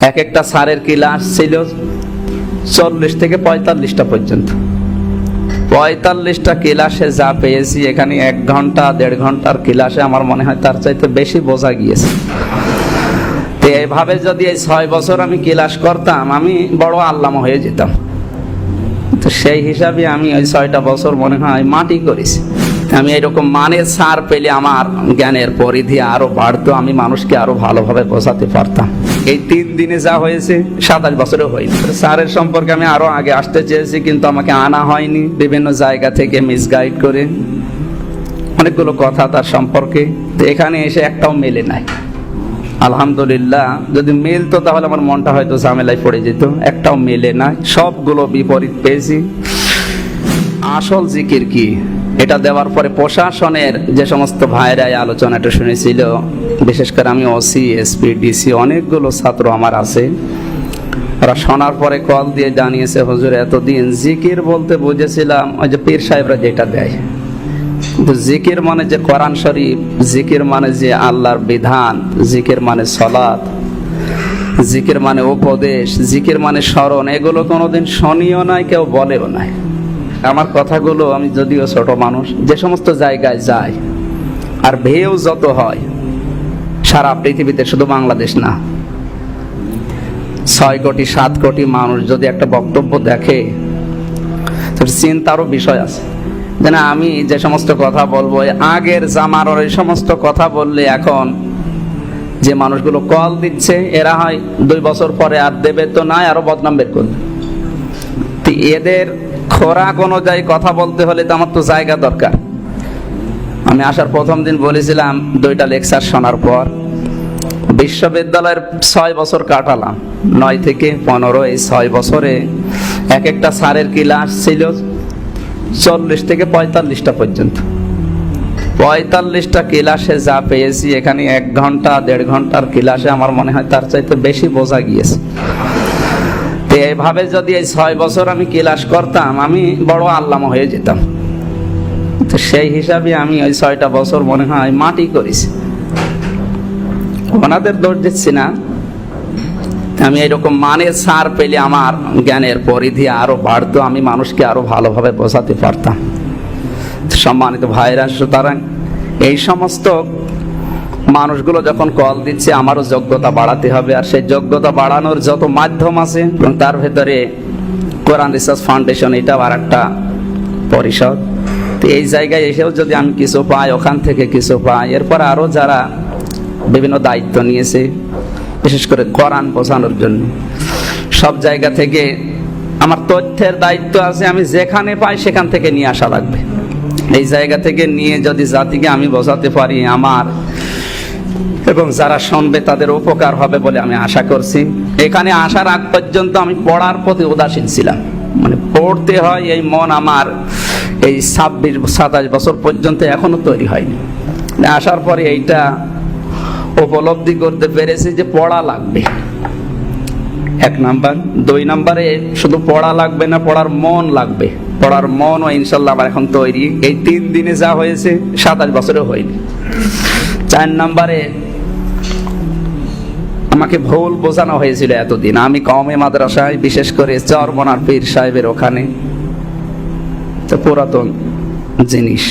এক একটা স্যারের ক্লাস ছিল 40 থেকে 45টা পর্যন্ত। 45টা ক্লাসে যা পেয়েছি, এখানে 1 ঘন্টা 1.5 ঘন্টার ক্লাসে আমার মনে হয় তার চাইতে বেশি বোঝা গিয়েছে। তো এইভাবে যদি এই 6 বছর আমি ক্লাস করতাম, আমি বড় আল্লামা হয়ে যেতাম। তো সেই হিসাবে আমি ওই 6টা বছর মনে হয় মাটি করেছি। আমি এরকম মানের সার পেলে আমার জ্ঞানের পরিধি আরো বাড়তো, আমি মানুষকে আরো ভালোভাবে বোঝাতে পারতাম। এই 3 দিনে যা হয়েছে 27 বছরে হয়নি। স্যারের সম্পর্কে আমি আরো আগে আসতে চেয়েছি, কিন্তু আমাকে আনা হয়নি, বিভিন্ন জায়গা থেকে মিসগাইড করে অনেকগুলো কথা তার সম্পর্কে। তো এখানে এসে একটাও মেলে নাই। আলহামদুলিল্লাহ, যদি মিলতো তাহলে আমার মনটা হয়তো ঝামেলায় পড়ে যেত। একটাও মেলে নাই, সবগুলো বিপরীত পেয়েছি। আসল জিকির কি, এটা দেওয়ার পরে প্রশাসনের যে সমস্ত ভাইরাই আলোচনাটা শুনেছিল, বিশেষ করে আমি ওসি, এসপি, ডিসি, অনেকগুলো ছাত্র আমার আছে, ওরা শোনার পরে কল দিয়ে জানিয়েছে, হুজুর এতদিন জিকির বলতে বুঝেছিলাম ওই যে পীর সাহেবরা যেটা দেয়, কিন্তু জিকির মানে যে কোরআন শরীফ, জিকির মানে যে আল্লাহর বিধান, জিকির মানে সালাত, জিকির মানে উপদেশ, জিকির মানে স্মরণ, এগুলো কোনোদিন শুনিও নাই, কেউ বলেও নাই। আমার কথাগুলো, আমি যদিও ছোট মানুষ, যে সমস্ত জায়গায় যাই আর ভেউ যত হয় সারা পৃথিবীতে, শুধু বাংলাদেশ না, 6 কোটি 7 কোটি মানুষ যদি একটা বক্তব্য দেখে, চিন্তারও বিষয় আছে। যে না, আমি যে সমস্ত কথা বলবো, আগের জামার এই সমস্ত কথা বললে এখন যে মানুষগুলো কল দিচ্ছে, এরা হয় 2 বছর পরে আর দেবে তো নাই, আরো বদনাম বের করবে। এদের খোরাক অনুযায়ী কথা বলতে হলে তো আমার তো জায়গা দরকার। আমি আসার প্রথম দিন বলেছিলাম, 2টা লেকচার শোনার পর বিশ্ববিদ্যালয়ের 6 বছর কাটালাম, 9 থেকে 15। এই 6 বছরে এক একটা স্যারের ক্লাস ছিল 40 থেকে 45টা পর্যন্ত। 45টা ক্লাসে যা পেয়েছি, এখানে 1 ঘন্টা 1.5 ঘন্টার ক্লাসে আমার মনে হয় তার চাইতে বেশি বোঝা গিয়েছে। তো এইভাবে যদি এই 6 বছর আমি ক্লাস করতাম, আমি বড় আল্লামা হয়ে যেতাম। তো সেই হিসাবে আমি ওই 6টা বছর মনে হয় মাটি করেছি। ওনাদের দোষ দিচ্ছি না, আমি এরকম মানের সার পেলে আমার জ্ঞানের পরিধি আরো বাড়তো, আমি মানুষকে আরো ভালোভাবে বোঝাতে পারতাম। সম্মানিত ভাইরা, সুতরাং এই সমস্ত মানুষগুলো যখন কল দিচ্ছে, আমারও যোগ্যতা বাড়াতে হবে। আর সেই যোগ্যতা বাড়ানোর যত মাধ্যম আছে, এবং তার ভেতরে কোরআন রিসার্চ ফাউন্ডেশন, এটাও আর একটা পরিষদ। তো এই জায়গায় এসেও যদি আমি কিছু পাই, ওখান থেকে কিছু পাই, এরপর আরো যারা বিভিন্ন দায়িত্ব নিয়েছে, বিশেষ করে কোরআন বোঝানোর জন্য, সব জায়গা থেকে আমার তথ্যের দায়িত্ব আছে। আমি যেখানে পাই সেখান থেকে নিয়ে আসা লাগবে। এই জায়গা থেকে নিয়ে যদি জাতিকে আমি বোঝাতে পারি, আমার এবং যারা শুনবে তাদের উপকার হবে বলে আমি আশা করছি। এখানে আসার আগ পর্যন্ত আমি পড়ার প্রতি উদাসীন ছিলাম, মানে পড়তে হয় এই মন আমার এই 26-27 বছর পর্যন্ত এখনো তৈরি হয়নি। আসার পরে এইটা উপলব্ধি করতে পেরেছি যে পড়া লাগবে, 1 নাম্বার। 2 নাম্বারে শুধু পড়া লাগবে না, পড়ার মন লাগবে। পড়ার মনও ইনশাল্লাহ আমার এখন তৈরি। এই 3 দিনে যা হয়েছে 27 বছরে হয়নি। 4 নাম্বারে আমাকে ভুল বোঝানো হয়েছিল এতদিন। আমি কওমি মাদ্রাসায়, বিশেষ করে চরমনার পীর সাহেবের ওখানে, তো পুরাতন জিনিস,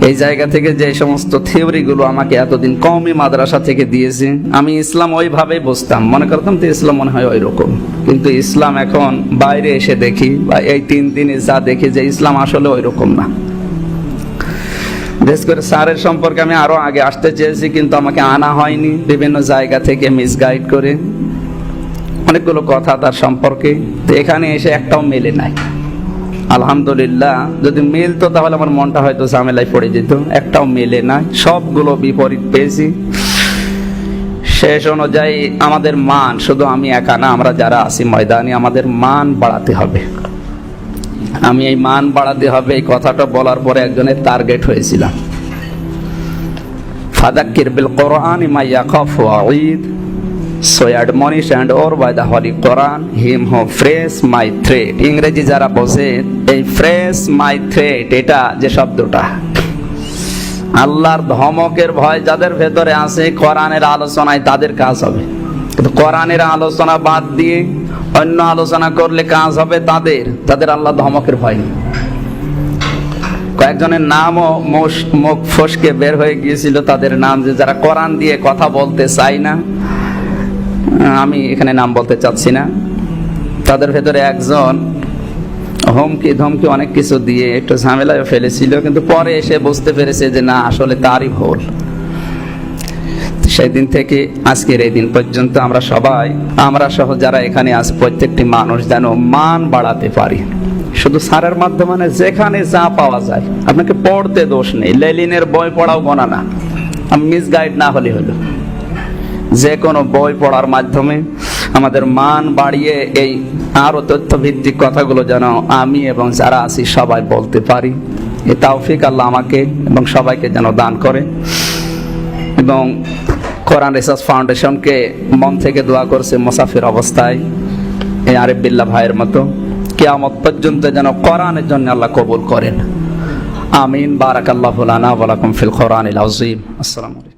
এই জায়গা থেকে যে সমস্ত থিওরিগুলো আমাকে এতদিন কওমি মাদ্রাসা থেকে দিয়েছে, আমি ইসলাম ওইভাবে বুঝতাম, মনে করতাম তো ইসলাম মনে হয় ওই রকম। কিন্তু ইসলাম এখন বাইরে এসে দেখি, বা এই 3 দিনে যা দেখি, যে ইসলাম আসলে ওই রকম না। বিশেষ করে স্যারের সম্পর্কে আমি আরো আগে আসতে চেয়েছি, কিন্তু আমাকে আনা হয়নি, বিভিন্ন জায়গা থেকে মিসগাইড করে অনেকগুলো কথা তার সম্পর্কে। তো এখানে এসে একটাও মেলে নাই। আলহামদুলিল্লাহ, যদি মিলতো তাহলে আমার মনটা হয়তো ঝামেলায় পড়ে যেত। একটাও মেলে নাই, সবগুলো বিপরীত পেয়েছি। শেষ অনুযায়ী আমাদের মান, শুধু আমি একা না, আমরা যারা আছি ময়দানে, আমাদের মান বাড়াতে হবে। আমি এই মান বাড়াতে হবে, এই কথাটা বলার পরে একজনের টার্গেট হয়েছিলাম, ফাযাক্কির বিল কোরআনি মা ইয়াখাফু ওয়াঈদ, so admonish and or by the holy Quran him who frays my threat। ইংরেজি যারা বোঝে, এই ফ্রেস মাই থ্রেট, এটা যে শব্দটা, আল্লাহর ধমকের ভয় যাদের ভেতরে আছে, কোরআনের আলোচনায় তাদের কাজ হবে। কিন্তু কোরআনের আলোচনা বাদ দিয়ে অন্য আলোচনা করলে কাজ হবে তাদের আল্লাহ ধমকের ভয় নেই। কয়েকজনের নামও মুখ ফসকে বের হয়ে গিয়েছিল, তাদের নাম যে যারা কোরআন দিয়ে কথা বলতে চায় না, আমি এখানে নাম বলতে চাচ্ছি না, তাদের ভেতরে একজন হুমকি ধমকি অনেক কিছু দিয়ে একটু ঝামেলায় ফেলেছিল, কিন্তু পরে এসে বুঝতে পেরেছে যে না, আসলে তারই ভুল। সেই দিন থেকে আজকের এই দিন পর্যন্ত আমরা সহ যারা এখানে আছে প্রত্যেকটি মানুষ যেন মান বাড়াতে পারি, শুধু সারের মাধ্যমে না, যেখানে যা পাওয়া যায়। আপনাকে পড়তে দোষ নেই, লেলিনের বই পড়াও গোনা না, আমি মিসগাইড না হলে হলো। যে কোনো বই পড়ার মাধ্যমে আমাদের মান বাড়িয়ে এই আরো তথ্য ভিত্তিক কথাগুলো যেন আমি এবং যারা আছি সবাই বলতে পারি। এই তৌফিক আল্লাহ আমাকে এবং সবাইকে যেন দান করে। এবং কোরআন রিসার্চ ফাউন্ডেশনকে মন থেকে দোয়া করছে মুসাফির অবস্থায় এই আরিফ বিল্লাহ ভাইয়ের মতো, কিয়ামত পর্যন্ত যেন কোরআনের জন্য আল্লাহ কবুল করেন। আমিন। বারাকাল্লাহু লানা ওয়া লাকুম ফিল কোরআনিল আযীম। আসসালামু আলাইকুম।